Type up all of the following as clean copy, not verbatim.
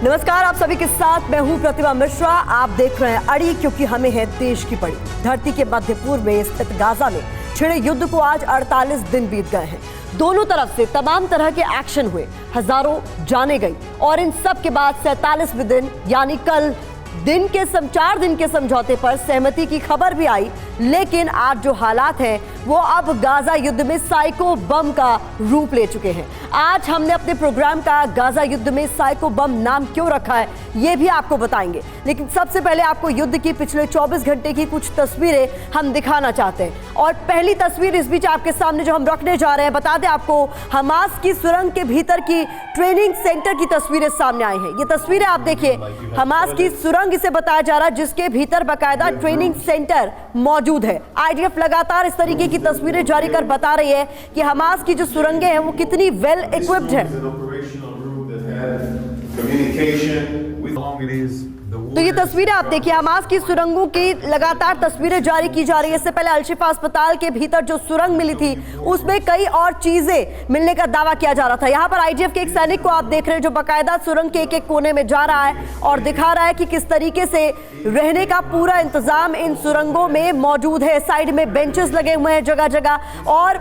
नमस्कार, आप सभी के साथ मैं हूं प्रतिभा मिश्रा। आप देख रहे हैं अड़ी, क्योंकि हमें है देश की पड़ी। धरती के मध्य पूर्व में स्थित गाजा में छिड़े युद्ध को आज 48 दिन बीत गए हैं। दोनों तरफ से तमाम तरह के एक्शन हुए, हजारों जाने गई और इन सब के बाद 47वें दिन यानी कल 4 दिन के समझौते पर सहमति की खबर भी आई। लेकिन आज जो हालात हैं वो अब गाजा युद्ध में साइको बम का रूप ले चुके हैं। आज हमने अपने प्रोग्राम का गाजा युद्ध में साइको बम नाम क्यों रखा है ये भी आपको बताएंगे। लेकिन सबसे पहले आपको युद्ध की पिछले 24 घंटे की कुछ तस्वीरें हम दिखाना चाहते हैं। और पहली तस्वीर इस बीच आपके सामने जो हम रखने जा रहे हैं, बता दें आपको, हमास की सुरंग के भीतर की ट्रेनिंग सेंटर की तस्वीरें सामने आई हैं। ये तस्वीरें आप देखिए, हमास की सुरंग इसे बताया जा रहा है जिसके भीतर बाकायदा ट्रेनिंग सेंटर मौजूद है। आईडीएफ लगातार इस तरीके की तस्वीरें जारी कर बता रही है कि हमास की जो सुरंगें हैं वो कितनी वेल इक्विप्ड है। तो ये तस्वीरें आप देखिए, हमास की सुरंगों की लगातार तस्वीरें जारी की जा रही है। इससे पहले अल-शिफा अस्पताल के भीतर जो सुरंग मिली थी उसमें कई और चीजें मिलने का दावा किया जा रहा था। यहाँ पर आईडीएफ के एक सैनिक को आप देख रहे हैं जो बाकायदा सुरंग के एक कोने में जा रहा है और दिखा रहा है कि किस तरीके से रहने का पूरा इंतजाम इन सुरंगों में मौजूद है। साइड में बेंचेस लगे हुए हैं जगह जगह और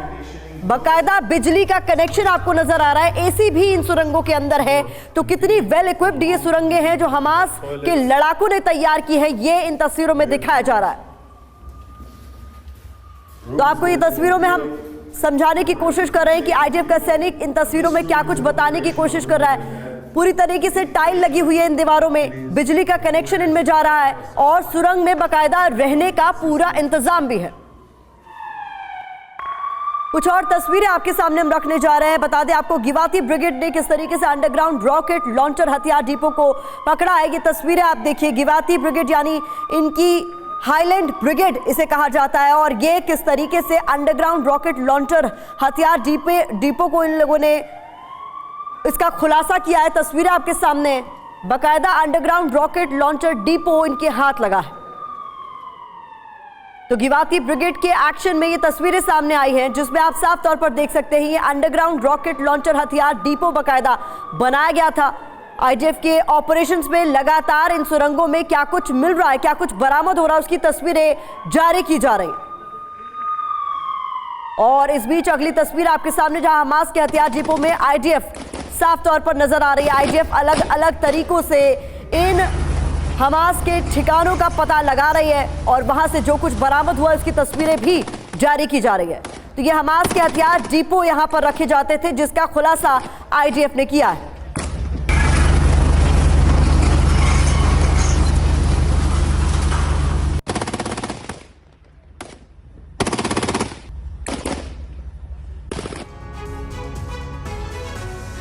बाकायदा बिजली का कनेक्शन आपको नजर आ रहा है। एसी भी इन सुरंगों के अंदर है। तो कितनी वेल इक्विप्ड ये सुरंगें हैं जो हमास के लड़ाकों ने तैयार की है, ये इन तस्वीरों में दिखाया जा रहा है। तो आपको ये तस्वीरों में हम समझाने की कोशिश कर रहे हैं कि आईडीएफ का सैनिक इन तस्वीरों में क्या कुछ बताने की कोशिश कर रहा है। पूरी तरीके से टाइल लगी हुई है इन दीवारों में, बिजली का कनेक्शन इनमें जा रहा है और सुरंग में बाकायदा रहने का पूरा इंतजाम भी है। कुछ और तस्वीरें आपके सामने हम रखने जा रहे हैं। बता दें आपको, गिवाती ब्रिगेड ने किस तरीके से अंडरग्राउंड रॉकेट लॉन्चर हथियार डिपो को पकड़ा है। ये तस्वीरें आप देखिए, गिवाती ब्रिगेड यानी इनकी हाईलैंड ब्रिगेड इसे कहा जाता है और ये किस तरीके से अंडरग्राउंड रॉकेट लॉन्चर हथियार डिपो को इन लोगों ने इसका खुलासा किया है। तस्वीरें आपके सामने, बाकायदा अंडरग्राउंड रॉकेट लॉन्चर डिपो इनके हाथ लगा है। तो गिवाती ब्रिगेड के एक्शन में ये तस्वीरें सामने आई हैं जिसमें आप साफ तौर पर देख सकते हैं ये अंडरग्राउंड रॉकेट लॉन्चर हथियार डिपो बाकायदा बनाया गया था। आईडीएफ के ऑपरेशंस में लगातार इन सुरंगों में क्या कुछ मिल रहा है, क्या कुछ बरामद हो रहा है, उसकी तस्वीरें जारी की जा रही। और इस बीच अगली तस्वीर आपके सामने जहां हमास के हथियार डिपो में आईडीएफ साफ तौर पर नजर आ रही है। आईडीएफ अलग अलग तरीकों से इन हमास के ठिकानों का पता लगा रही है और वहां से जो कुछ बरामद हुआ उसकी तस्वीरें भी जारी की जा रही है। तो ये हमास के हथियार डिपो यहां पर रखे जाते थे जिसका खुलासा आईडीएफ ने किया है।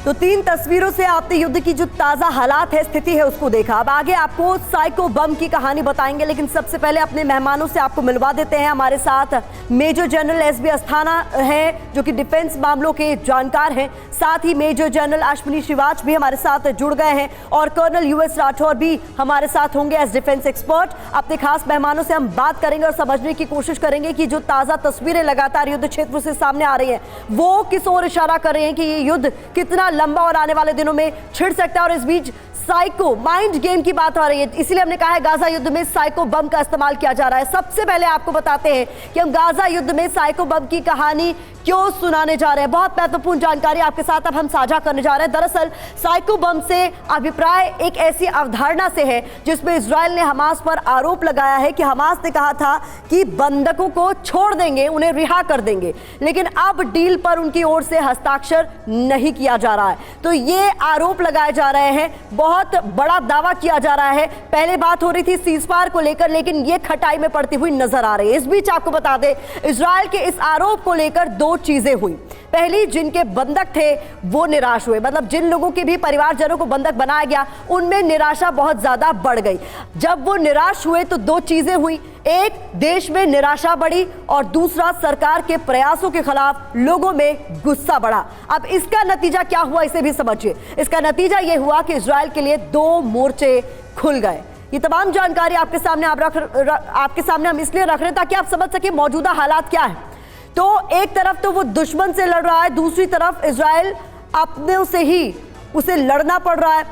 तो 3 तस्वीरों से आपने युद्ध की जो ताजा हालात है, स्थिति है, उसको देखा। अब आगे आपको साइको बम की कहानी बताएंगे, लेकिन सबसे पहले अपने मेहमानों से आपको मिलवा देते हैं। हमारे साथ मेजर जनरल एसबी अस्थाना हैं जो कि डिफेंस मामलों के जानकार हैं। साथ ही मेजर जनरल अश्विनी श्रीवाच भी हमारे साथ जुड़ गए हैं और कर्नल यूएस राठौर भी हमारे साथ होंगे एज डिफेंस एक्सपर्ट। अपने खास मेहमानों से हम बात करेंगे और समझने की कोशिश करेंगे कि जो ताजा तस्वीरें लगातार युद्ध क्षेत्र से सामने आ रही हैं वो किस ओर इशारा कर रही हैं कि ये युद्ध कितना लंबा और आने वाले दिनों में छिड़ सकता है। और इस बीच साइको माइंड गेम की बात हो रही है, इसलिए हमने कहा है गाजा युद्ध में साइको बम का इस्तेमाल किया जा रहा है। सबसे पहले आपको बताते हैं कि हम गाजा युद्ध में साइको बम की कहानी क्यों सुनाने जा रहे हैं। बहुत महत्वपूर्ण जानकारी आपके साथ अब हम साझा करने जा रहे हैं। दरअसल साइको बम से अभिप्राय एक ऐसी अवधारणा से है जिसमें इजराइल ने हमास पर आरोप लगाया है कि हमास ने कहा था कि बंधकों को छोड़ देंगे, उन्हें रिहा कर देंगे, लेकिन अब डील पर उनकी ओर से हस्ताक्षर नहीं किया जा रहा है। तो ये आरोप लगाए जा रहे हैं, बहुत बड़ा दावा किया जा रहा है। पहले बात हो रही थी सीजफायर को लेकर, लेकिन ये खटाई में पड़ती हुई नजर आ रही है। इस बीच आपको बता दें, इजराइल के इस आरोप को लेकर 2 चीजें हुई। पहली, जिनके बंधक थे वो निराश हुए, मतलब जिन लोगों के भी परिवारजनों को बंधक बनाया गया उनमें निराशा बहुत ज्यादा बढ़ गई। जब वो निराश हुए तो 2 चीजें हुई, एक देश में निराशा बढ़ी और दूसरा सरकार के प्रयासों के खिलाफ लोगों में गुस्सा बढ़ा। अब इसका नतीजा क्या हुआ इसे भी समझिए। इसका नतीजा यह हुआ कि इजराइल के लिए 2 मोर्चे खुल गए। ये तमाम जानकारी आपके सामने आपके सामने हम इसलिए रख रहे हैं ताकि आप समझ सके मौजूदा हालात क्या है। तो एक तरफ तो वो दुश्मन से लड़ रहा है, दूसरी तरफ इजराइल अपने से ही उसे लड़ना पड़ रहा है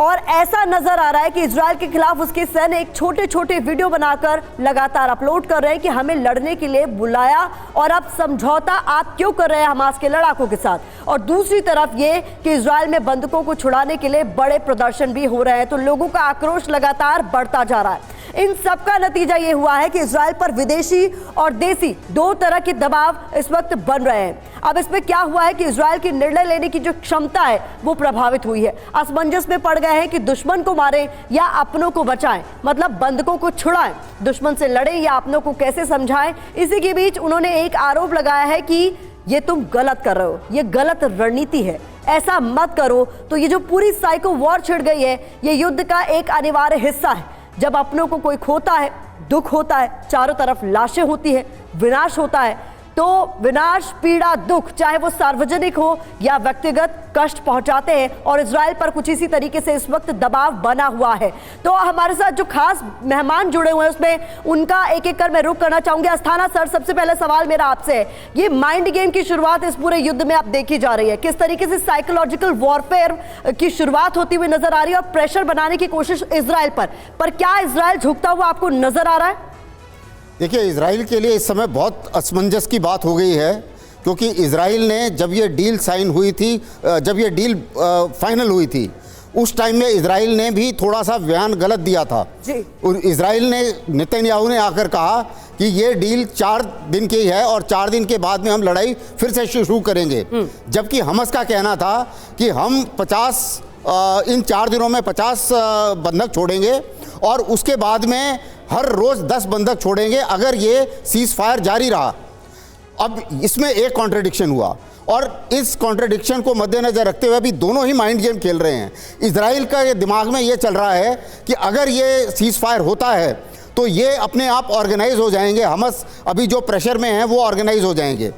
और ऐसा नजर आ रहा है कि इजराइल के खिलाफ उसके सैनिक छोटे छोटे वीडियो बनाकर लगातार अपलोड कर रहे हैं कि हमें लड़ने के लिए बुलाया और अब समझौता आप क्यों कर रहे हैं हमास के लड़ाकों के साथ। और दूसरी तरफ ये कि इजराइल में बंधकों को छुड़ाने के लिए बड़े प्रदर्शन भी हो रहे हैं, तो लोगों का आक्रोश लगातार बढ़ता जा रहा है। इन सब का नतीजा ये हुआ है कि इजराइल पर विदेशी और देसी दो तरह के दबाव इस वक्त बन रहे हैं। अब इसमें क्या हुआ है कि इजराइल की निर्णय लेने की जो क्षमता है वो प्रभावित हुई है। असमंजस में पड़ गए हैं कि दुश्मन को मारें या अपनों को बचाएं, मतलब बंधकों को छुड़ाएं, दुश्मन से लड़ें या अपनों को कैसे समझाएं। इसी के बीच उन्होंने एक आरोप लगाया है कि ये तुम गलत कर रहे हो, ये गलत रणनीति है, ऐसा मत करो। तो ये जो पूरी साइको वॉर छिड़ गई है, ये युद्ध का एक अनिवार्य हिस्सा है। जब अपनों को कोई खोता है, दुख होता है, चारों तरफ लाशें होती है, विनाश होता है, तो विनाश, पीड़ा, दुख चाहे वो सार्वजनिक हो या व्यक्तिगत कष्ट पहुंचाते हैं। और इजराइल पर कुछ इसी तरीके से इस वक्त दबाव बना हुआ है। तो हमारे साथ जो खास मेहमान जुड़े हुए हैं उसमें उनका एक एक कर मैं रुख करना चाहूंगी। अस्थाना सर, सबसे पहले सवाल मेरा आपसे है, ये माइंड गेम की शुरुआत इस पूरे युद्ध में आप देखी जा रही है, किस तरीके से साइकोलॉजिकल वॉरफेयर की शुरुआत होती हुई नजर आ रही है और प्रेशर बनाने की कोशिश इजराइल पर क्या इजराइल झुकता हुआ आपको नजर आ रहा है? देखिए, इजराइल के लिए इस समय बहुत असमंजस की बात हो गई है, क्योंकि इजराइल ने जब ये डील साइन हुई थी, जब ये डील फाइनल हुई थी, उस टाइम में इजराइल ने भी थोड़ा सा बयान गलत दिया था जी। इजराइल ने, नेतन्याहू ने आकर कहा कि ये डील 4 दिन की है और 4 दिन के बाद में हम लड़ाई फिर से शुरू करेंगे, जबकि हमस का कहना था कि हम इन 4 दिनों में 50 बंधक छोड़ेंगे और उसके बाद में हर रोज 10 बंधक छोड़ेंगे अगर ये सीज फायर जारी रहा। अब इसमें एक कॉन्ट्रडिक्शन हुआ और इस कॉन्ट्रडिक्शन को मद्देनजर रखते हुए अभी दोनों ही माइंड गेम खेल रहे हैं। इजराइल का ये दिमाग में ये चल रहा है कि अगर ये सीज फायर होता है तो ये अपने आप ऑर्गेनाइज हो जाएंगे, हमस अभी जो प्रेशर में है वो ऑर्गेनाइज हो जाएंगे।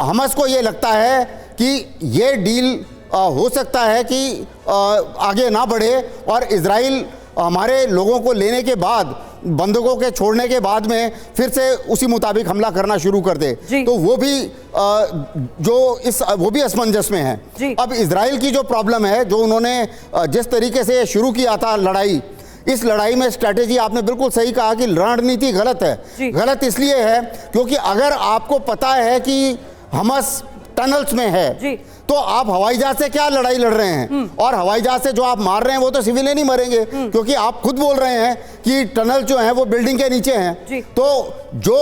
हमस को ये लगता है कि ये डील हो सकता है कि आगे ना बढ़े और इजराइल हमारे लोगों को लेने के बाद, बंधकों के छोड़ने के बाद में फिर से उसी मुताबिक हमला करना शुरू कर दे। तो वो भी असमंजस में है। अब इजराइल की जो प्रॉब्लम है, जो उन्होंने जिस तरीके से शुरू किया था लड़ाई, इस लड़ाई में स्ट्रैटेजी आपने बिल्कुल सही कहा कि रणनीति गलत है। गलत इसलिए है क्योंकि अगर आपको पता है कि हमस टनल्स में है तो आप हवाई जहाज से क्या लड़ाई लड़ रहे हैं, और हवाई जहाज से जो आप मार रहे हैं वो तो सिविलियन ही मरेंगे, क्योंकि आप खुद बोल रहे हैं कि टनल जो है वो बिल्डिंग के नीचे हैं। तो जो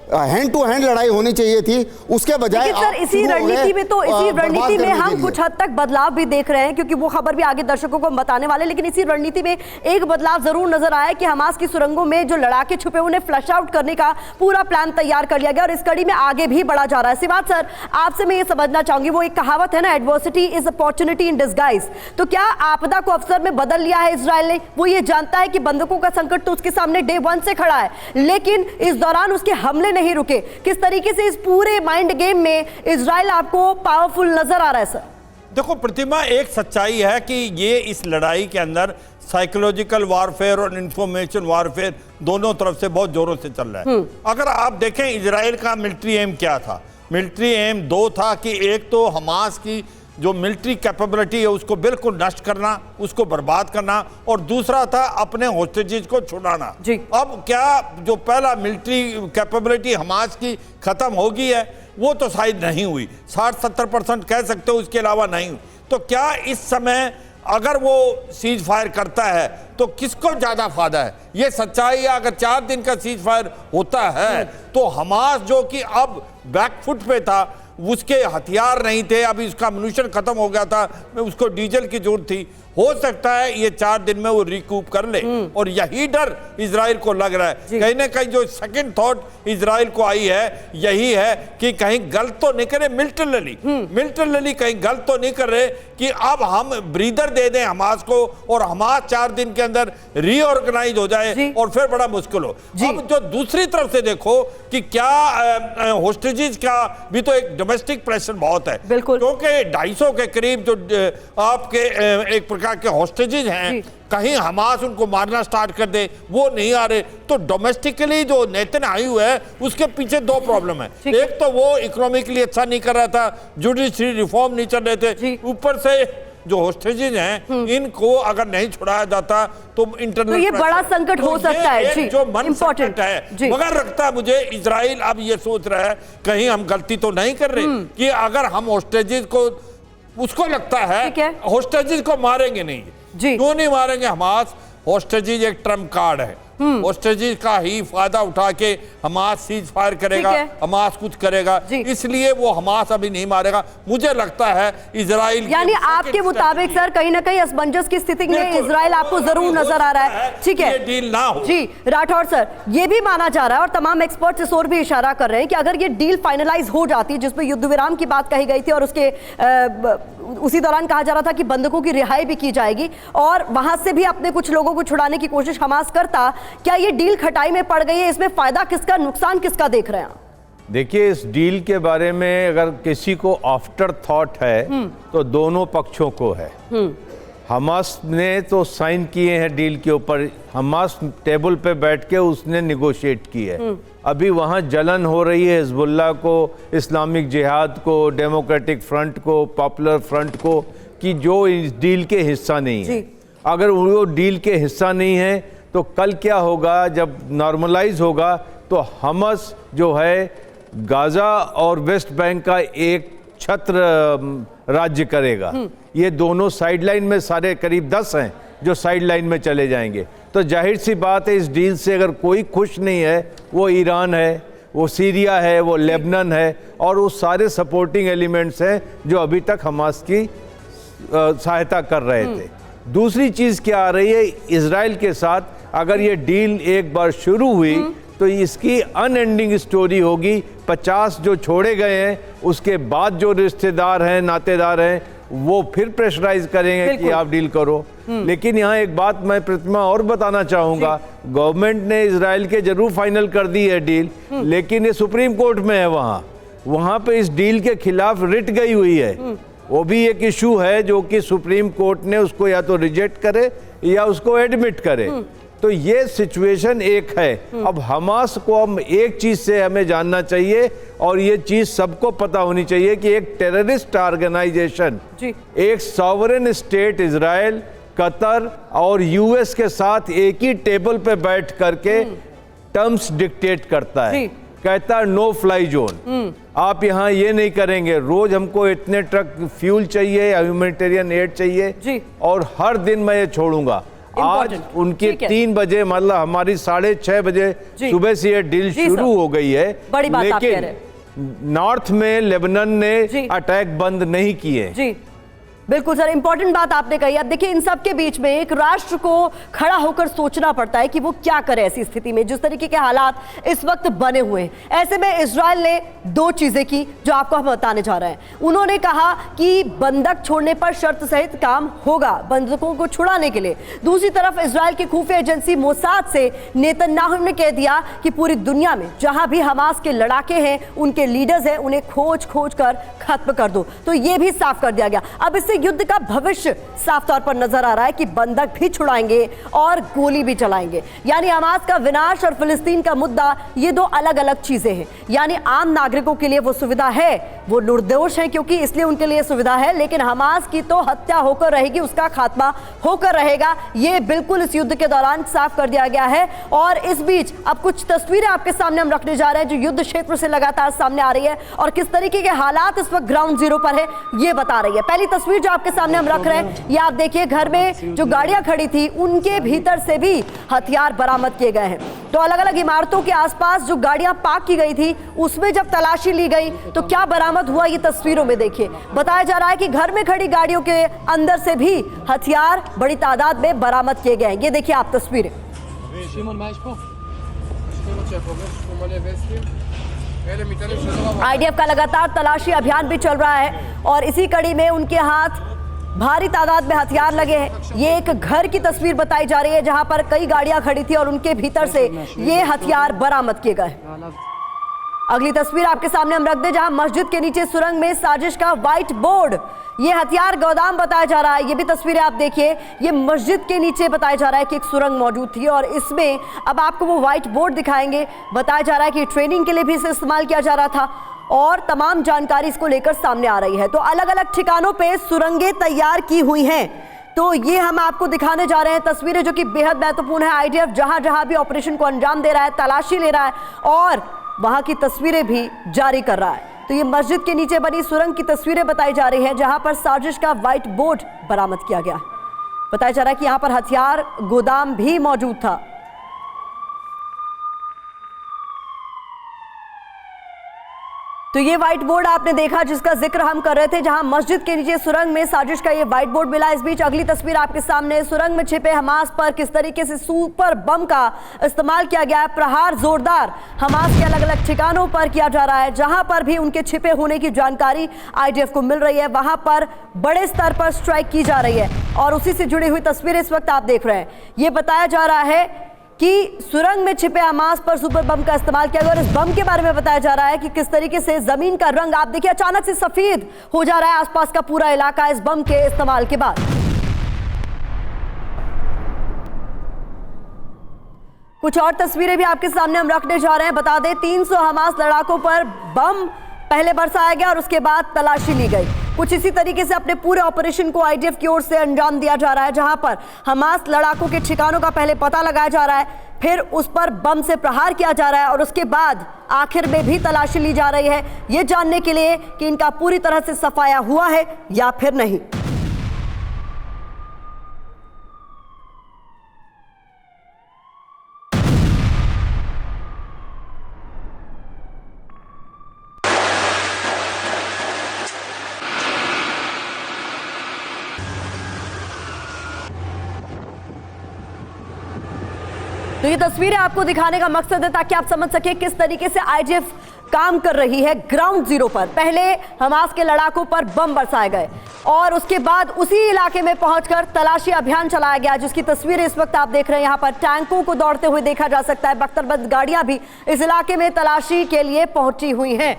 हैंड टू हैंड लड़ाई होनी चाहिए थी उसके बजाय इसी रणनीति में हम कुछ हद तक बदलाव भी देख रहे हैं, क्योंकि वो खबर भी आगे दर्शकों को बताने वाले। लेकिन इसी रणनीति में एक बदलाव जरूर नजर आया कि हमास की सुरंगों में जो लड़ाके छुपे उन्हें फ्लश आउट करने का पूरा प्लान तैयार कर लिया गया और इस कड़ी में आगे भी बढ़ा जा रहा है। सिवात सर, आपसे मैं ये समझना चाहूंगी, वो एक कहावत है ना, adversity is opportunity in disguise, तो क्या आपदा को अवसर में बदल लिया है इजराइल ने? वो ये जानता है कि बंधकों का संकट तो उसके सामने डे 1 से खड़ा है, लेकिन इस दौरान उसके हमले नहीं रुके। किस तरीके से इस पूरे माइंड गेम में इजराइल आपको पावरफुल नजर आ रहा है सर? देखो प्रतिमा, एक सच्चाई है कि ये इस लड़ाई के अंदर साइकोलॉजिकल वारफेयर और इंफॉर्मेशन वारफेयर दोनों तरफ से बहुत जोरों से चल रहा है। अगर आप देखें इजराइल का मिलिट्री एम क्या था, मिलिट्री एम 2 था कि एक तो हमास की जो मिलिट्री कैपेबिलिटी है उसको बिल्कुल नष्ट करना, उसको बर्बाद करना, और दूसरा था अपने होस्टेजेस को छुड़ाना। अब क्या जो पहला मिलिट्री कैपेबिलिटी हमास की खत्म हो गई है वो तो शायद नहीं हुई, 60-70% कह सकते हो, उसके अलावा नहीं हुई। तो क्या इस समय अगर वो सीज फायर करता है तो किसको ज्यादा फायदा है? ये सच्चाई है। अगर 4 दिन का सीज फायर होता है तो हमास जो कि अब बैकफुट पे था, उसके हथियार नहीं थे, अभी उसका म्यूनिशन खत्म हो गया था, उसको डीजल की जरूरत थी, हो सकता है ये 4 दिन में वो रिकूप कर ले। और यही डर इजराइल को लग रहा है। कहीं ना कहीं जो सेकंड थॉट इजराइल को आई है यही है कि कहीं गलत तो नहीं करे मिलिटरली कहीं गलत तो नहीं कर रहे कि अब हम ब्रीदर दे दें हमास को और हमास 4 दिन के अंदर रीऑर्गेनाइज हो जाए और फिर बड़ा मुश्किल हो। अब जो दूसरी तरफ से देखो कि क्या होस्टेजेस का भी तो एक डोमेस्टिक प्रेशर बहुत है, क्योंकि 250 के करीब जो आपके एक प्रकार के हॉस्टेजेस हैं, कहीं हमास उनको मारना स्टार्ट कर दे, वो नहीं आ रहे। तो डोमेस्टिकली जो नेतन्याहू है उसके पीछे 2 प्रॉब्लम है। एक तो वो इकोनॉमिकली अच्छा नहीं कर रहा था, जुडिशरी रिफॉर्म नहीं चल रहे थे, ऊपर से जो होस्टेजेज हैं इनको अगर नहीं छुड़ाया जाता तो इंटरनल तो ये बड़ा संकट हो सकता है। जी, जो मन important संकट है जी। मगर रखता है मुझे इजराइल अब ये सोच रहा है कहीं हम गलती तो नहीं कर रहे कि अगर हम होस्टेजेज को, उसको लगता है होस्टेजेज को मारेंगे नहीं। क्यों नहीं मारेंगे? हमास होस्टेजेज एक ट्रम्प कार्ड है, होस्टेजेज का ही फायदा उठा के हमास सीज फायर करेगा, हमास कुछ करेगा, इसलिए वो हमास अभी नहीं मारेगा। मुझे लगता है इजराइल, यानी आपके मुताबिक सर कहीं ना कहीं असमंजस की स्थिति में इजराइल आपको जरूर नजर आ रहा है। ठीक है, डील ना हो। जी राठौर सर, ये भी माना जा रहा है और तमाम एक्सपर्ट्स इस ओर भी इशारा कर रहे हैं कि अगर ये डील फाइनलाइज हो जाती, जिसमें युद्ध विराम की बात कही गई थी और उसके उसी दौरान कहा जा रहा था कि बंधकों की रिहाई भी की जाएगी और वहां से भी अपने कुछ लोगों को छुड़ाने की कोशिश हमास करता, क्या ये डील खटाई में पड़ गई है? इसमें फायदा किसका, नुकसान किसका देख रहे हैं? देखिए, इस डील के बारे में अगर किसी को आफ्टर थॉट है तो दोनों पक्षों को है। हमास ने तो साइन किए हैं डील के ऊपर, हमास टेबल पे बैठ के उसने निगोशिएट की है। अभी वहाँ जलन हो रही है हिजबुल्लाह को, इस्लामिक जिहाद को, डेमोक्रेटिक फ्रंट को, पॉपुलर फ्रंट को, कि जो इस डील के हिस्सा नहीं है। अगर वो डील के हिस्सा नहीं है तो कल क्या होगा, जब नॉर्मलाइज होगा तो हमास जो है गाजा और वेस्ट बैंक का एक छत्र राज्य करेगा। ये दोनों साइडलाइन में सारे करीब 10 हैं जो साइडलाइन में चले जाएंगे। तो जाहिर सी बात है इस डील से अगर कोई खुश नहीं है, वो ईरान है, वो सीरिया है, वो लेबनान है और वो सारे सपोर्टिंग एलिमेंट्स हैं जो अभी तक हमास की सहायता कर रहे थे। दूसरी चीज़ क्या आ रही है, इजराइल के साथ अगर ये डील एक बार शुरू हुई तो इसकी अनएंडिंग स्टोरी होगी। 50 जो छोड़े गए हैं उसके बाद जो रिश्तेदार हैं, नातेदार हैं, वो फिर प्रेशराइज करेंगे कि आप डील करो। लेकिन यहाँ एक बात मैं प्रतिमा और बताना चाहूँगा, गवर्नमेंट ने इजराइल के जरूर फाइनल कर दी है डील, लेकिन ये सुप्रीम कोर्ट में है, वहाँ पे इस डील के खिलाफ रिट गई हुई है। वो भी एक इशू है जो कि सुप्रीम कोर्ट ने उसको या तो रिजेक्ट करे या उसको एडमिट करे। तो ये सिचुएशन एक है। अब हमास को हम एक चीज से हमें जानना चाहिए और ये चीज सबको पता होनी चाहिए कि एक टेररिस्ट ऑर्गेनाइजेशन, एक सॉवरेन स्टेट इजराइल, कतर और यूएस के साथ एक ही टेबल पे बैठ करके टर्म्स डिक्टेट करता है। कहता है नो फ्लाई जोन, आप यहाँ ये नहीं करेंगे, रोज हमको इतने ट्रक फ्यूल चाहिए, ह्यूमैनिटेरियन एड चाहिए और हर दिन मैं ये छोड़ूंगा। आज उनके 3 बजे, मतलब हमारी 6:30 बजे सुबह से ये डील शुरू हो गई है। बड़ी बात आप कह रहे हैं। नॉर्थ में लेबनान ने अटैक बंद नहीं किए। बिल्कुल सर, इंपॉर्टेंट बात आपने कही। अब देखिए, इन सब के बीच में एक राष्ट्र को खड़ा होकर सोचना पड़ता है कि वो क्या करे ऐसी स्थिति में, जिस तरीके के हालात इस वक्त बने हुए हैं। ऐसे में इजराइल ने 2 चीजें की जो आपको हम बताने जा रहे हैं। उन्होंने कहा कि बंधक छोड़ने पर शर्त सहित काम होगा, बंधकों को छुड़ाने के लिए। दूसरी तरफ इजराइल की खुफिया एजेंसी मोसाद से नेतन्याहू ने कह दिया कि पूरी दुनिया में जहां भी हमास के लड़ाके हैं, उनके लीडर्स हैं, उन्हें खोज खोज कर खत्म कर दो। तो ये भी साफ कर दिया गया। अब इससे युद्ध का भविष्य साफ तौर पर नजर आ रहा है कि बंधक भी छुड़ाएंगे और गोली भी चलाएंगे। यानी हमास का विनाश और फिलिस्तीन का मुद्दा, ये 2 अलग अलग चीजें हैं। यानी आम नागरिकों के लिए वो सुविधा है, वो निर्दोष है क्योंकि इसलिए उनके लिए सुविधा है, लेकिन हमास की तो हत्या होकर रहेगी, उसका खात्मा होकर रहेगा। ये बिल्कुल इस युद्ध के दौरान साफ कर दिया गया है। और इस बीच अब कुछ तस्वीरें आपके सामने हम रखने जा रहे हैं जो युद्ध क्षेत्र से लगातार सामने आ रही है और किस तरीके के हालात इस वक्त ग्राउंड जीरो पर है, ये बता रही है। पहली तस्वीर जो आपके सामने हम रख रहे हैं, ये आप देखिए, घर में जो गाड़ियां खड़ी थी उनके भीतर से भी हथियार बरामद किए गए हैं। तो अलग अलग इमारतों के आसपास जो गाड़ियां पार्क की गई थी उसमें जब तलाशी ली गई तो क्या बरामद हुआ, ये तस्वीरों में देखिए। बताया जा रहा है कि घर में खड़ी गाड़ियों के अंदर से भी हथियार बड़ी तादाद में बरामद किए गए हैं। ये देखिए आप तस्वीरें। आईडीएफ का लगातार तलाशी अभियान भी चल रहा है और इसी कड़ी में उनके हाथ भारी तादाद में हथियार लगे हैं। ये एक घर की तस्वीर बताई जा रही है जहां पर कई गाड़ियां खड़ी थी और उनके भीतर से ये हथियार बरामद किए गए। अगली तस्वीर आपके सामने हम रख दें, जहां मस्जिद के नीचे सुरंग में साजिश का व्हाइट बोर्ड, ये हथियार गोदाम बताया जा रहा है। ये भी तस्वीरें आप देखिए, ये मस्जिद के नीचे बताया जा रहा है कि एक सुरंग मौजूद थी और इसमें अब आपको वो व्हाइट बोर्ड दिखाएंगे। बताया जा रहा है कि ट्रेनिंग के लिए भी इसे इस्तेमाल किया जा रहा था और तमाम जानकारी इसको लेकर सामने आ रही है। तो अलग अलग ठिकानों पे सुरंगें तैयार की हुई हैं। तो ये हम आपको दिखाने जा रहे हैं तस्वीरें जो कि बेहद महत्वपूर्ण है। आईडीएफ जहां जहां भी ऑपरेशन को अंजाम दे रहा है, तलाशी ले रहा है और वहां की तस्वीरें भी जारी कर रहा है। तो ये मस्जिद के नीचे बनी सुरंग की तस्वीरें बताई जा रही हैं, जहां पर साजिश का व्हाइट बोर्ड बरामद किया गया। बताया जा रहा है कि यहां पर हथियार गोदाम भी मौजूद था। तो ये व्हाइट बोर्ड आपने देखा जिसका जिक्र हम कर रहे थे, जहां मस्जिद के नीचे सुरंग में साजिश का ये व्हाइट बोर्ड मिला। इस बीच अगली तस्वीर आपके सामने, सुरंग में छिपे हमास पर किस तरीके से सुपर बम का इस्तेमाल किया गया है। प्रहार जोरदार हमास के अलग अलग ठिकानों पर किया जा रहा है। जहां पर भी उनके छिपे होने की जानकारी आईडीएफ को मिल रही है, वहां पर बड़े स्तर पर स्ट्राइक की जा रही है और उसी से जुड़ी हुई तस्वीरें इस वक्त आप देख रहे हैं। ये बताया जा रहा है कि सुरंग में छिपे हमास पर सुपर बम का इस्तेमाल किया गया और इस बम के बारे में बताया जा रहा है कि किस तरीके से जमीन का रंग आप देखिए अचानक से सफेद हो जा रहा है आसपास का पूरा इलाका इस बम के इस्तेमाल के बाद। कुछ और तस्वीरें भी आपके सामने हम रखने जा रहे हैं। बता दें 300 हमास लड़ाकों पर बम पहले बरसाया गया और उसके बाद तलाशी ली गई। कुछ इसी तरीके से अपने पूरे ऑपरेशन को आईडीएफ की ओर से अंजाम दिया जा रहा है, जहां पर हमास लड़ाकों के ठिकानों का पहले पता लगाया जा रहा है, फिर उस पर बम से प्रहार किया जा रहा है और उसके बाद आखिर में भी तलाशी ली जा रही है, यह जानने के लिए कि इनका पूरी तरह से सफाया हुआ है या फिर नहीं। तो ये तस्वीरें आपको दिखाने का मकसद है ताकि आप समझ सके किस तरीके से आईडीएफ काम कर रही है ग्राउंड जीरो पर। पहले हमास के लड़ाकों पर बम बरसाए गए और उसके बाद उसी इलाके में पहुंचकर तलाशी अभियान चलाया गया, जिसकी तस्वीरें इस वक्त आप देख रहे हैं। यहां पर टैंकों को दौड़ते हुए देखा जा सकता है। बख्तरबंद गाड़ियां भी इस इलाके में तलाशी के लिए पहुंची हुई हैं।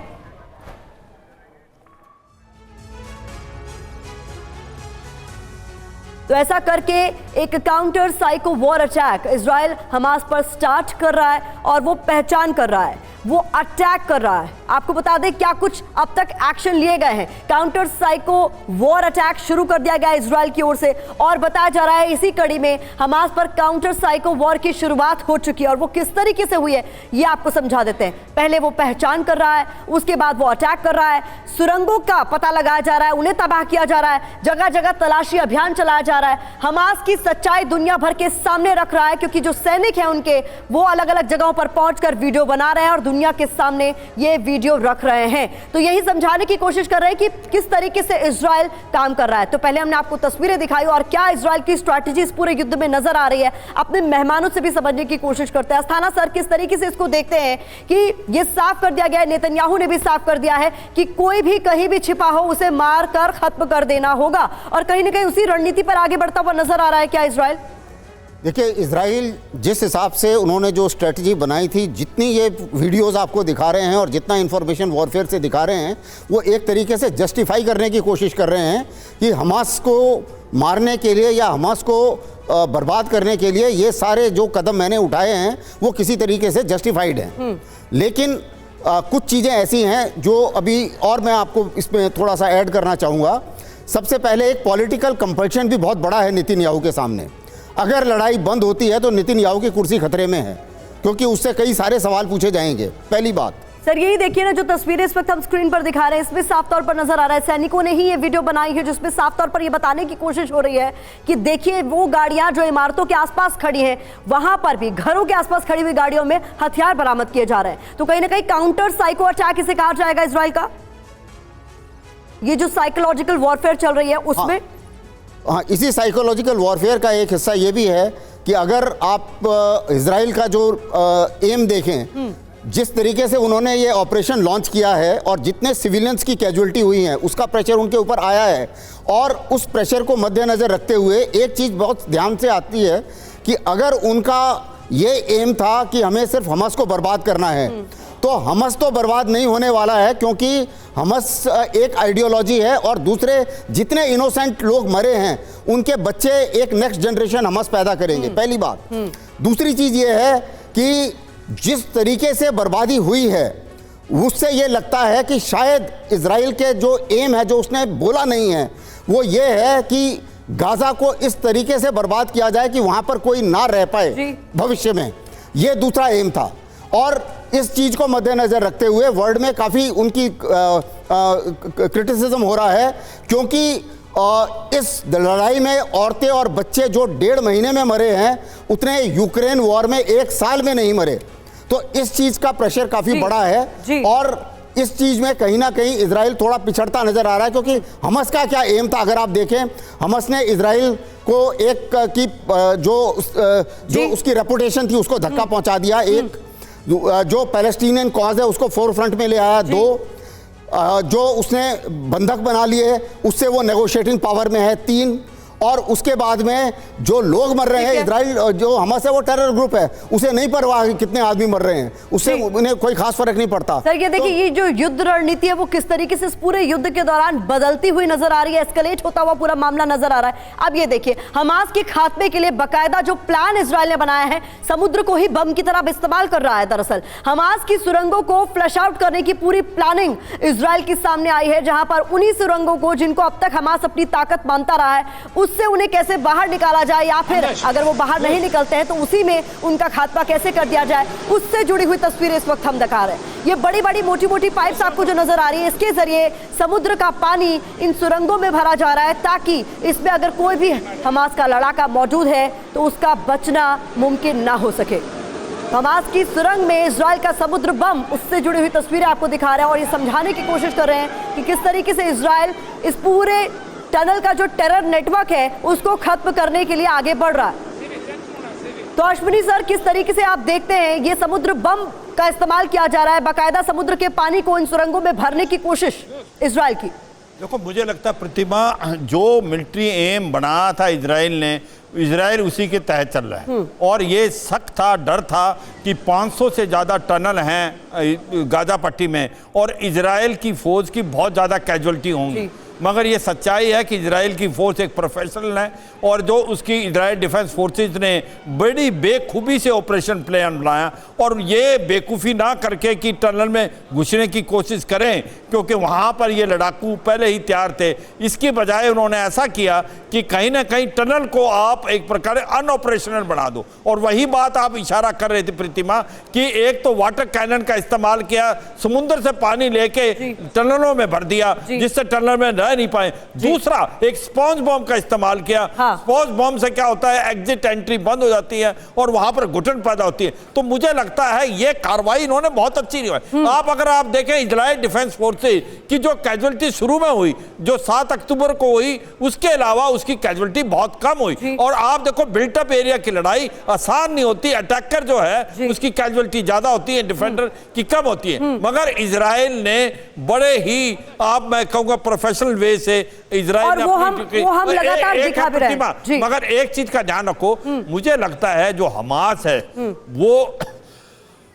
तो ऐसा करके एक counter psycho war attack Israel Hamas पर स्टार्ट कर रहा है और वो पहचान कर रहा है, वो अटैक कर रहा है। आपको बता दें क्या कुछ अब तक एक्शन लिए गए हैं। काउंटर साइको वॉर अटैक शुरू कर दिया गया इजराइल की ओर से और बताया जा रहा है इसी कड़ी में हमास पर काउंटर साइको वॉर की शुरुआत हो चुकी है और वो किस तरीके से हुई है ये आपको समझा देते हैं। पहले वो पहचान कर रहा है, उसके बाद वो अटैक कर रहा है, सुरंगों का पता लगाया जा रहा है, उन्हें तबाह किया जा रहा है, जगह जगह तलाशी अभियान चलाया जा रहा है। हमास की सच्चाई दुनिया भर के सामने रख रहा है क्योंकि जो सैनिक हैं उनके वो अलग अलग जगहों पर पहुंचकर वीडियो बना रहे हैं और दुनिया के सामने ये वीडियो रख रहे हैं। तो यही समझाने की कोशिश कर रहे हैं कि किस तरीके से इजराइल काम कर रहा है। तो पहले हमने आपको तस्वीरें दिखाई और क्या इजराइल की स्ट्रैटेजी इस पूरे युद्ध में नजर आ रही है, अपने मेहमानों से भी समझने की कोशिश करते हैं। अस्थाना सर, किस तरीके से इसको देखते हैं कि ये साफ कर दिया गया है, नेतन्याहू ने भी साफ कर दिया है कि कोई भी कहीं भी छिपा हो उसे मार कर खत्म कर देना होगा और कहीं ना कहीं उसी रणनीति पर आगे बढ़ता हुआ नजर आ रहा है क्या इजराइल? देखिए, इजराइल जिस हिसाब से उन्होंने जो स्ट्रेटजी बनाई थी, जितनी ये वीडियोस आपको दिखा रहे हैं और जितना इंफॉर्मेशन वॉरफेयर से दिखा रहे हैं, वो एक तरीके से जस्टिफाई करने की कोशिश कर रहे हैं कि हमास को मारने के लिए या हमास को बर्बाद करने के लिए ये सारे जो कदम मैंने उठाए हैं वो किसी तरीके से जस्टिफाइड हैं। लेकिन कुछ चीज़ें ऐसी हैं जो अभी और मैं आपको इसमें थोड़ा सा ऐड करना चाहूँगा। सबसे पहले एक पॉलिटिकल कंपल्शन भी बहुत बड़ा है नेतन्याहू के सामने। अगर लड़ाई बंद होती है तो नेतन्याहू की कुर्सी खतरे में है क्योंकि उससे कई सारे सवाल पूछे जाएंगे। पहली बात सर, यही देखिए ना, जो तस्वीरें इस वक्त हम स्क्रीन पर दिखा रहे हैं इसमें साफ तौर पर नजर आ रहा है सैनिकों ने ही ये वीडियो बनाई है जिसमें साफ तौर पर ये बताने की कोशिश हो रही है कि देखिए वो गाड़ियां जो इमारतों के आसपास खड़ी हैं, वहां पर भी घरों के आसपास खड़ी हुई गाड़ियों में हथियार बरामद किए जा रहे हैं। तो कहीं ना कहीं काउंटर साइको अटैक इसे कहा जाएगा इजराइल का। ये जो साइकोलॉजिकल वॉरफेयर चल रही है उसमें हाँ, इसी साइकोलॉजिकल वॉरफेयर का एक हिस्सा ये भी है कि अगर आप इजराइल का जो एम देखें, जिस तरीके से उन्होंने ये ऑपरेशन लॉन्च किया है और जितने सिविलियंस की कैजुअलिटी हुई हैं उसका प्रेशर उनके ऊपर आया है और उस प्रेशर को मद्देनज़र रखते हुए एक चीज़ बहुत ध्यान से आती है कि अगर उनका ये एम था कि हमें सिर्फ हमास को बर्बाद करना है तो हमास तो बर्बाद नहीं होने वाला है क्योंकि हमास एक आइडियोलॉजी है और दूसरे जितने इनोसेंट लोग मरे हैं उनके बच्चे एक नेक्स्ट जनरेशन हमास पैदा करेंगे। पहली बात। दूसरी चीज़ ये है कि जिस तरीके से बर्बादी हुई है उससे ये लगता है कि शायद इजराइल के जो एम है, जो उसने बोला नहीं है, वो ये है कि गाजा को इस तरीके से बर्बाद किया जाए कि वहां पर कोई ना रह पाए भविष्य में। ये दूसरा एम था। और इस चीज को मद्देनजर रखते हुए वर्ल्ड में काफी उनकी क्रिटिसिज्म हो रहा है, क्योंकि इस लड़ाई में औरतें और बच्चे जो 1.5 महीने में मरे हैं, उतने यूक्रेन वॉर में 1 साल में नहीं मरे। तो इस चीज का प्रेशर काफी बड़ा है और इस चीज में कहीं ना कहीं इजराइल थोड़ा पिछड़ता नजर आ रहा है, क्योंकि हमास का क्या एम था? अगर आप देखें, हमास ने इजराइल को एक की जो उसकी रेपुटेशन थी उसको धक्का पहुंचा दिया। एक जो पैलेस्टीनियन कॉज है उसको फोरफ्रंट में ले आया। 2 जो उसने बंधक बना लिए, उससे वो नेगोशिएटिंग पावर में है। 3 और उसके बाद में जो लोग मर रहे हैं, इजराइल जो हमास है वो टेरर ग्रुप है, उसे नहीं परवाह कि कितने आदमी मर रहे हैं, उससे उन्हें कोई खास फर्क नहीं पड़ता। सर ये देखिए, ये जो युद्ध रणनीति है वो किस तरीके से इस पूरे युद्ध के दौरान बदलती हुई नजर आ रही है, एस्केलेट होता हुआ पूरा मामला नजर आ रहा है। अब ये देखिए, हमास के खात्मे के लिए बाकायदा जो प्लान इजराइल ने बनाया है, समुद्र को ही बम की तरह इस्तेमाल कर रहा है। दरअसल हमास की सुरंगों को फ्लश आउट करने की पूरी प्लानिंग इजराइल के सामने आई है, जहां पर उन्हीं सुरंगों को जिनको अब तक हमास अपनी ताकत मानता रहा है, उससे उन्हें कैसे बाहर निकाला जाए, या फिर अगर वो बाहर नहीं निकलते हैं तो उसी में उनका खात्मा कैसे कर दिया जाए, उससे जुड़ी हुई तस्वीरें इस वक्त हम दिखा रहे हैं। ये बड़ी बड़ी मोटी मोटी पाइप्स आपको जो नजर आ रही है, इसके जरिए समुद्र का पानी इन सुरंगों में भरा जा रहा है, ताकि इसमें अगर कोई भी हमास का लड़ाका मौजूद है तो उसका बचना मुमकिन ना हो सके। हमास की सुरंग में इजराइल का समुद्र बम, उससे जुड़ी हुई तस्वीरें आपको दिखा रहे हैं और ये समझाने की कोशिश कर रहे हैं कि किस तरीके से इजराइल इस पूरे टनल का जो टेरर नेटवर्क है उसको खत्म करने के लिए आगे बढ़ रहा है। तो अश्विनी सर, किस तरीके से आप देखते हैं ये समुद्र बम का इस्तेमाल किया जा रहा है, बाकायदा समुद्र के पानी को इन सुरंगों में भरने की कोशिश इजराइल की? देखो, मुझे लगता है प्रतिमा, जो मिलिट्री एम बनाया था इजराइल ने, इजराइल उसी के तहत चल रहा है। और ये शक था, डर था कि 500 से ज़्यादा टनल हैं गाजा पट्टी में और इजराइल की फौज की बहुत ज़्यादा कैजुअलिटी होंगी। मगर ये सच्चाई है कि इजराइल की फोर्स एक प्रोफेशनल है और जो उसकी इजराइल डिफेंस फोर्सेज ने बड़ी बेखूबी से ऑपरेशन प्लान बनाया और ये बेवकूफ़ी ना करके कि टनल में घुसने की कोशिश करें, क्योंकि वहाँ पर ये लड़ाकू पहले ही तैयार थे। इसकी बजाय उन्होंने ऐसा किया कि कहीं ना कहीं टनल को आप एक प्रकार अनऑपरेशनल बना दो। और वही बात आप इशारा कर रहे थे प्रतिमा, कि एक तो वाटर कैनन का इस्तेमाल किया, समुद्र से पानी लेके टनलों में भर दिया जिससे टनल में नहीं पाए। दूसरा, एक स्पॉन्ज बॉम्ब का इस्तेमाल किया। स्पॉन्ज बॉम्ब से क्या होता है, एग्जिट एंट्री बंद हो जाती है और वहां पर घुटन पैदा होती है। तो मुझे लगता है ये कार्रवाई इन्होंने बहुत अच्छी नहीं। अगर आप देखें इजराइल डिफेंस फोर्सेज की जो कैजुअलिटी शुरू में हुई, जो 7 अक्टूबर को हुई, उसके अलावा उसकी कैजुअलिटी बहुत कम हुई। और आप देखो, बिल्टअप एरिया की लड़ाई आसान नहीं होती, अटैकर जो है उसकी कैजुअलिटी ज्यादा होती है, डिफेंडर की कम होती है। मगर इजराइल ने बड़े ही, मैं कहूंगा प्रोफेशनल वे से इजराइल ने वो हम लगातार दिखा भी रहे हैं। मगर एक चीज का ध्यान रखो, मुझे लगता है जो हमास है वो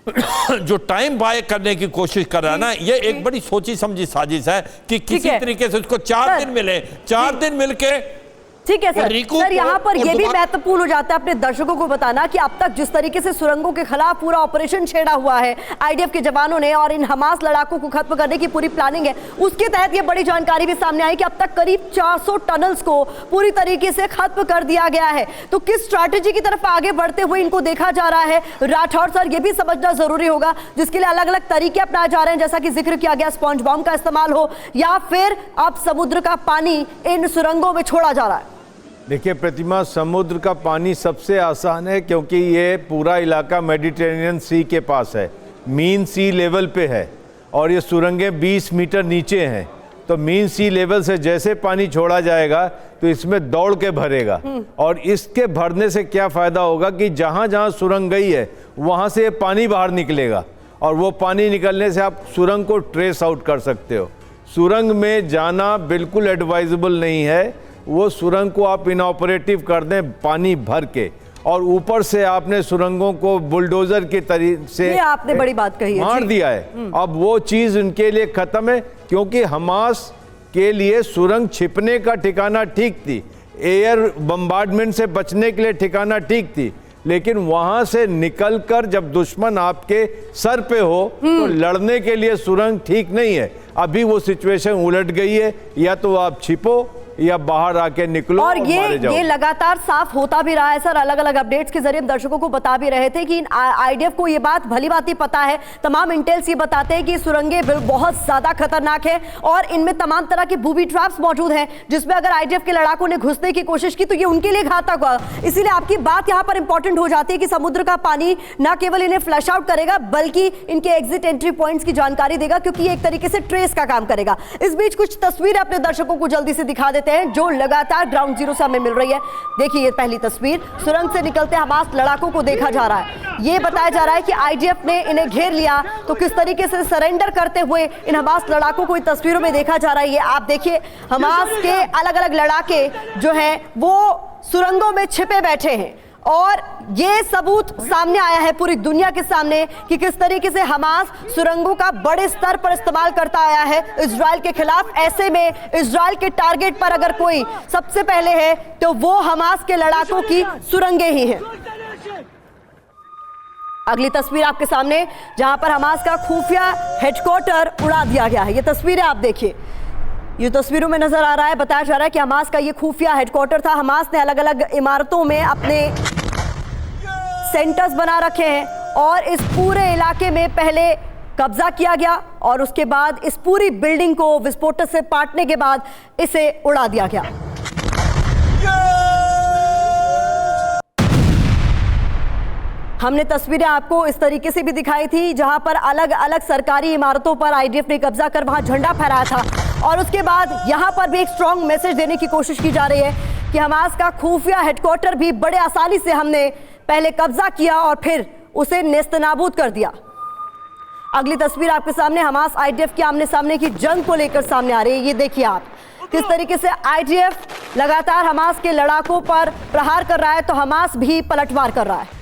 जो टाइम बाय करने की कोशिश कर रहा है ना, ये एक बड़ी सोची समझी साजिश है कि किसी तरीके से उसको 4 दिन मिले, 4 दिन मिलके। ठीक है सर, यहाँ पर यह भी महत्वपूर्ण हो जाता है अपने दर्शकों को बताना कि अब तक जिस तरीके से सुरंगों के खिलाफ पूरा ऑपरेशन छेड़ा हुआ है आईडीएफ के जवानों ने और इन हमास लड़ाकों को खत्म करने की पूरी प्लानिंग है, उसके तहत ये बड़ी जानकारी भी सामने आई कि अब तक करीब 400 टनल्स को पूरी तरीके से खत्म कर दिया गया है। तो किस स्ट्रैटेजी की तरफ आगे बढ़ते हुए इनको देखा जा रहा है, राठौर सर, ये भी समझना जरूरी होगा, जिसके लिए अलग अलग तरीके अपनाए जा रहे हैं, जैसा कि जिक्र किया गया स्पॉन्ज बॉम्ब का इस्तेमाल हो या फिर अब समुद्र का पानी इन सुरंगों में छोड़ा जा रहा है। देखिए प्रतिमा, समुद्र का पानी सबसे आसान है क्योंकि ये पूरा इलाका मेडिटेरेनियन सी के पास है, मीन सी लेवल पे है और ये सुरंगें 20 मीटर नीचे हैं। तो मीन सी लेवल से जैसे पानी छोड़ा जाएगा तो इसमें दौड़ के भरेगा और इसके भरने से क्या फ़ायदा होगा कि जहाँ जहाँ सुरंग गई है वहाँ से पानी बाहर निकलेगा और वो पानी निकलने से आप सुरंग को ट्रेस आउट कर सकते हो। सुरंग में जाना बिल्कुल एडवाइजेबल नहीं है, वो सुरंग को आप इनऑपरेटिव कर दें पानी भर के और ऊपर से आपने सुरंगों को बुलडोजर के तरीके से आपने बड़ी बात कही है, मार दिया है। अब वो चीज़ उनके लिए ख़त्म है क्योंकि हमास के लिए सुरंग छिपने का ठिकाना ठीक थी, एयर बम्बार्डमेंट से बचने के लिए ठिकाना ठीक थी, लेकिन वहां से निकलकर जब दुश्मन आपके सर पे हो तो लड़ने के लिए सुरंग ठीक नहीं है। अभी वो सिचुएशन उलट गई है, या तो आप छिपो या बाहर आके निकलो और मारे जाओ। ये लगातार साफ होता भी रहा है सर। अलग अलग अपडेट्स के जरिए हम दर्शकों को बता भी रहे थे कि आईडीएफ को ये बात भली बात ही पता है। तमाम इंटेल्स ये बताते हैं कि सुरंगें बहुत ज्यादा खतरनाक है और इनमें तमाम तरह के बूबी ट्रैप्स मौजूद हैं, जिसमें अगर आईडीएफ के लड़ाकों ने घुसने की कोशिश की तो ये उनके लिए घातक होगा। इसीलिए आपकी बात यहाँ पर इंपॉर्टेंट हो जाती है कि समुद्र का पानी न केवल इन्हें फ्लैश आउट करेगा बल्कि इनके एग्जिट एंट्री पॉइंट्स की जानकारी देगा, क्योंकि ये एक तरीके से ट्रेस का काम करेगा। इस बीच कुछ तस्वीरें अपने दर्शकों को जल्दी से दिखा देते हैं जो लगातार ग्राउंड जीरो से हमें मिल रही है। देखिए ये पहली तस्वीर, सुरंग से निकलते हमास लड़ाकों को देखा जा रहा है। ये बताया जा रहा है कि आईडीएफ ने इन्हें घेर लिया तो किस तरीके से सरेंडर करते हुए इन हमास लड़ाकों को इन तस्वीरों में देखा जा रहा है। ये आप देखिए हमास के अलग अलग लड़ाके जो हैं वो सुरंगों में छिपे बैठे हैं और ये सबूत सामने आया है पूरी दुनिया के सामने कि किस तरीके से हमास सुरंगों का बड़े स्तर पर इस्तेमाल करता आया है इजराइल के खिलाफ। ऐसे में इजराइल के टारगेट पर अगर कोई सबसे पहले है तो वो हमास के लड़ाकों की सुरंगें ही हैं। अगली तस्वीर आपके सामने जहां पर हमास का खुफिया हेडक्वार्टर उड़ा दिया गया है। ये तस्वीरें आप देखिए, ये तस्वीरों में नजर आ रहा है। बताया जा रहा है कि हमास का ये खुफिया हेडक्वार्टर था। हमास ने अलग अलग इमारतों में अपने सेंटर्स बना रखे हैं और इस पूरे इलाके में पहले कब्जा किया गया और उसके बाद इस पूरी बिल्डिंग को विस्फोटक से पाटने के बाद इसे उड़ा दिया गया। हमने तस्वीरें आपको इस तरीके से भी दिखाई थी जहां पर अलग अलग सरकारी इमारतों पर आईडीएफ ने कब्जा कर वहां झंडा फहराया था और उसके बाद यहां पर भी एक स्ट्रॉन्ग मैसेज देने की कोशिश की जा रही है कि हमास का खुफिया हेडक्वार्टर भी बड़े आसानी से हमने पहले कब्जा किया और फिर उसे नेस्तनाबूद कर दिया। अगली तस्वीर आपके सामने हमास आईडीएफ के आमने सामने की जंग को लेकर सामने आ रही है। ये देखिए आप किस तरीके से आईडीएफ लगातार हमास के लड़ाकों पर प्रहार कर रहा है तो हमास भी पलटवार कर रहा है।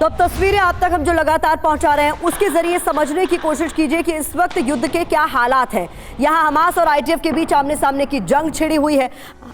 तो अब तस्वीरें आप तक हम जो लगातार पहुंचा रहे हैं उसके जरिए समझने की कोशिश कीजिए कि इस वक्त युद्ध के क्या हालात हैं। यहां हमास और आईडीएफ के बीच आमने सामने की जंग छिड़ी हुई है।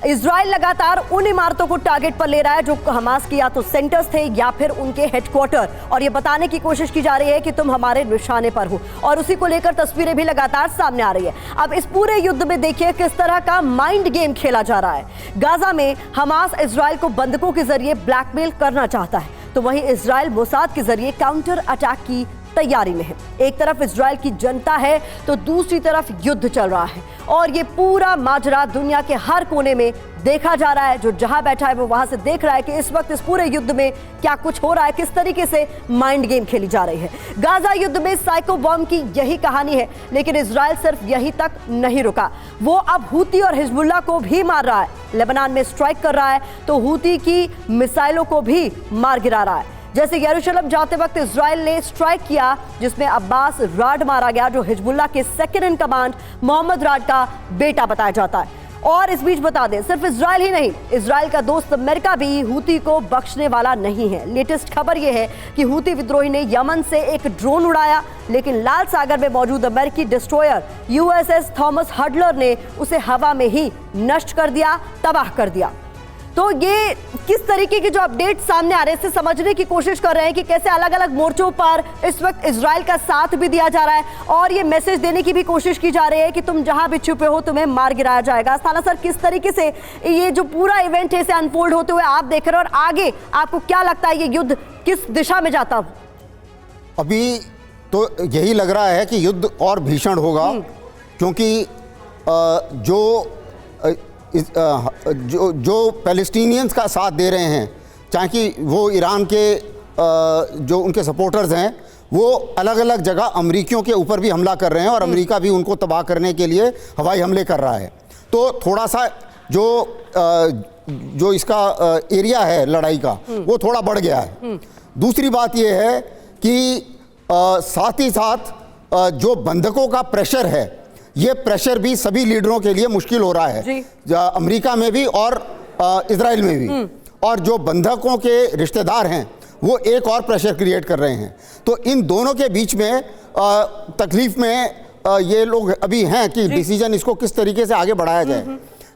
इजराइल लगातार उन इमारतों को टारगेट पर ले रहा है जो हमास की या तो सेंटर्स थे या फिर उनके हेडक्वार्टर, और ये बताने की कोशिश की जा रही है कि तुम हमारे निशाने पर हो, और उसी को लेकर तस्वीरें भी लगातार सामने आ रही है। अब इस पूरे युद्ध में देखिए किस तरह का माइंड गेम खेला जा रहा है। गाजा में हमास इजराइल को बंधकों के जरिए ब्लैकमेल करना चाहता है तो वहीं इजराइल मोसाद के जरिए काउंटर अटैक की तैयारी में है। एक तरफ इजराइल की जनता है तो दूसरी तरफ युद्ध चल रहा है और ये पूरा माजरा दुनिया के हर कोने में देखा जा रहा है। जो जहां बैठा है वो वहां से देख रहा है कि इस वक्त इस पूरे युद्ध में क्या कुछ हो रहा है, किस तरीके से माइंड गेम खेली जा रही है। गाजा युद्ध में साइको बॉम्ब की यही कहानी है, लेकिन इजराइल सिर्फ यही तक नहीं रुका, वो अब हूती और हिजबुल्लाह को भी मार रहा है। लेबनान में स्ट्राइक कर रहा है तो हूती की मिसाइलों को भी मार गिरा रहा है। जैसे यरूशलेम जाते वक्त इजराइल ने स्ट्राइक किया जिसमें अब्बास राड मारा गया जो हिजबुल्लाह के second in command Mohammad Raad का बेटा बताया जाता है। और इस बीच बता दें सिर्फ इजराइल ही नहीं, इजराइल का दोस्त अमेरिका भी हूती को बख्शने वाला नहीं है। लेटेस्ट खबर यह है कि हूती विद्रोही ने यमन से एक ड्रोन उड़ाया, लेकिन लाल सागर में मौजूद अमेरिकी डिस्ट्रॉयर यूएसएस थॉमस हडलर ने उसे हवा में ही नष्ट कर दिया, तबाह कर दिया। तो ये किस तरीके के जो अपडेट सामने आ रहे हैं इससे समझने की कोशिश कर रहे हैं कि कैसे अलग अलग मोर्चों पर इस वक्त इजराइल का साथ भी दिया जा रहा है और ये मैसेज देने की भी कोशिश की जा रही है कि तुम जहां भी छुपे हो तुम्हें मार गिराया जाएगा। अस्थाना सर, किस तरीके से ये जो पूरा इवेंट है इसे अनफोल्ड होते हुए आप देख रहे हैं और आगे आपको क्या लगता है ये युद्ध किस दिशा में जाता? अभी तो यही लग रहा है कि युद्ध और भीषण होगा, क्योंकि जो पैलेस्टीनियंस का साथ दे रहे हैं, चाहे कि वो ईरान के जो उनके सपोर्टर्स हैं, वो अलग अलग जगह अमेरिकियों के ऊपर भी हमला कर रहे हैं और अमेरिका भी उनको तबाह करने के लिए हवाई हमले कर रहा है। तो थोड़ा सा जो जो इसका एरिया है लड़ाई का वो थोड़ा बढ़ गया है। दूसरी बात ये है कि साथ ही साथ जो बंधकों का प्रेशर है, ये प्रेशर भी सभी लीडरों के लिए मुश्किल हो रहा है, अमेरिका में भी और इजराइल में भी। और जो बंधकों के रिश्तेदार हैं वो एक और प्रेशर क्रिएट कर रहे हैं। तो इन दोनों के बीच में तकलीफ में ये लोग अभी हैं कि डिसीजन इसको किस तरीके से आगे बढ़ाया जाए,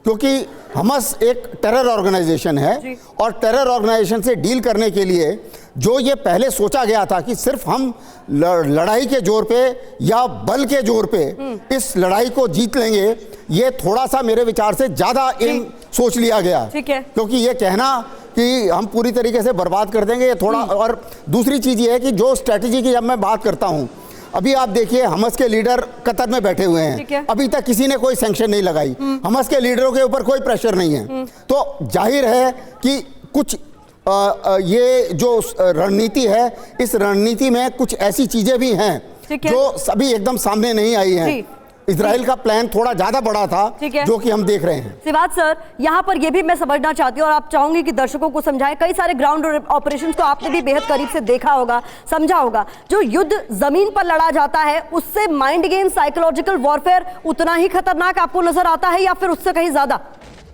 क्योंकि हमास एक टेरर ऑर्गेनाइजेशन है और टेरर ऑर्गेनाइजेशन से डील करने के लिए जो ये पहले सोचा गया था कि सिर्फ हम लड़ाई के जोर पे या बल के जोर पे इस लड़ाई को जीत लेंगे, ये थोड़ा सा मेरे विचार से ज्यादा सोच लिया गया। क्योंकि ये कहना कि हम पूरी तरीके से बर्बाद कर देंगे, ये थोड़ा। और दूसरी चीज ये है कि जो स्ट्रेटेजी की जब मैं बात करता हूं, अभी आप देखिए हमास के लीडर कतर में बैठे हुए हैं, अभी तक किसी ने कोई सैंक्शन नहीं लगाई, हमास के लीडरों के ऊपर कोई प्रेशर नहीं है। तो जाहिर है कि कुछ ये जो रणनीति है, इस रणनीति में कुछ ऐसी चीजें भी हैं जो सभी एकदम सामने नहीं आई हैं। इजराइल का प्लान थोड़ा ज्यादा बड़ा था जो कि हम देख रहे हैं। सिवात सर, यहाँ पर ये भी मैं समझना चाहती हूँ और आप चाहूंगी कि दर्शकों को समझाएं, कई सारे ग्राउंड ऑपरेशंस को आपने भी बेहद करीब से देखा होगा, समझा होगा। जो युद्ध जमीन पर लड़ा जाता है उससे माइंड गेम, साइकोलॉजिकल वॉरफेयर उतना ही खतरनाक आपको नजर आता है या फिर उससे कहीं ज्यादा?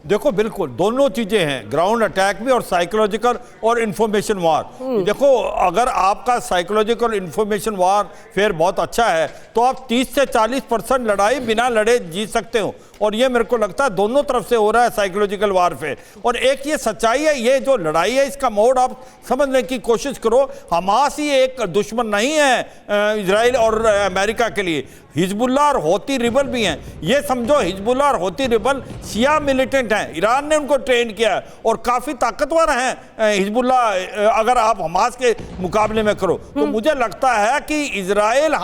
देखो बिल्कुल दोनों चीजें हैं, ग्राउंड अटैक भी और साइकोलॉजिकल और इंफॉर्मेशन वार। देखो अगर आपका साइकोलॉजिकल इंफॉर्मेशन वार फेयर बहुत अच्छा है तो आप 30 से 40% लड़ाई बिना लड़े जीत सकते हो, और ये मेरे को लगता है दोनों तरफ से हो रहा है साइकोलॉजिकल वारफेयर। और एक ये सच्चाई है, ये जो लड़ाई है इसका मोड आप समझने की कोशिश करो। हमास ही एक दुश्मन नहीं है इजराइल और अमेरिका के लिए, हिजबुल्लाह और हौती रिबल भी हैं। ये समझो हिजबुल्लाह और हौती रिबल शिया मिलिटेंट हैं, ईरान ने उनको ट्रेन किया है और काफ़ी ताकतवर हैं हिजबुल्लाह अगर आप हमास के मुकाबले में करो। तो मुझे लगता है कि इजराइल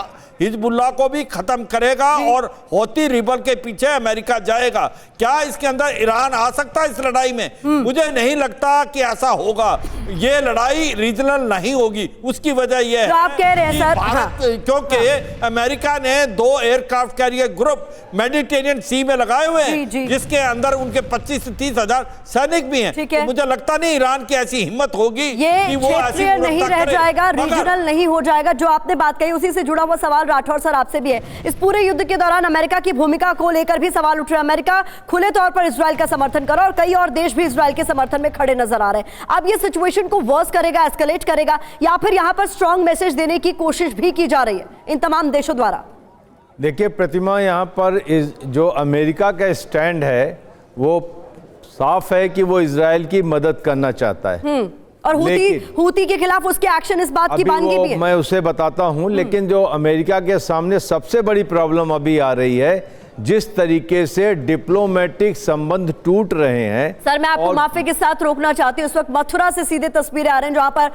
हिजबुल्लाह को भी खत्म करेगा और हौती रिबल के पीछे अमेरिका जाएगा। क्या इसके अंदर ईरान आ सकता है इस लड़ाई में? मुझे नहीं लगता कि ऐसा होगा। ये लड़ाई रीजनल नहीं होगी। उसकी वजह यह है आप कह रहे हैं सर, क्योंकि अमेरिका ने 2 एयरक्राफ्ट कैरियर ग्रुप मेडिटेरियन सी में लगाए हुए हैं जिसके अंदर उनके 25 से 30 हजार सैनिक भी हैं। तो मुझे लगता नहीं ईरान की ऐसी हिम्मत होगी कि वो ऐसी नहीं रह जाएगा, रीजनल नहीं हो जाएगा। जो आपने बात कही उसी से जुड़ा हुआ सवाल राठौर सर आपसे भी है। इस पूरे युद्ध के दौरान अमेरिका की भूमिका को लेकर भी सवाल उठ रहे हैं। अमेरिका खुले तौर पर इजराइल का समर्थन कर रहा है और कई और देश भी इजराइल के समर्थन में खड़े नजर आ रहे हैं। अब ये सिचुएशन को वर्स करेगा, एस्केलेट करेगा, या फिर यहां पर स्ट्रॉन्ग मैसेज देने की कोशिश भी की जा रही है इन तमाम देशों द्वारा? देखिए प्रतिमा, यहाँ पर जो अमेरिका का स्टैंड है वो साफ है कि वो इजराइल की मदद करना चाहता है और हूती के खिलाफ उसके एक्शन इस बात की मांगी भी है। मैं उसे बताता हूं, लेकिन जो अमेरिका के सामने सबसे बड़ी प्रॉब्लम अभी आ रही है, जिस तरीके से डिप्लोमेटिक संबंध टूट रहे हैं। सर मैं आपको माफी के साथ रोकना चाहती हूँ, इस वक्त मथुरा से सीधे तस्वीरें आ रही हैं जहां पर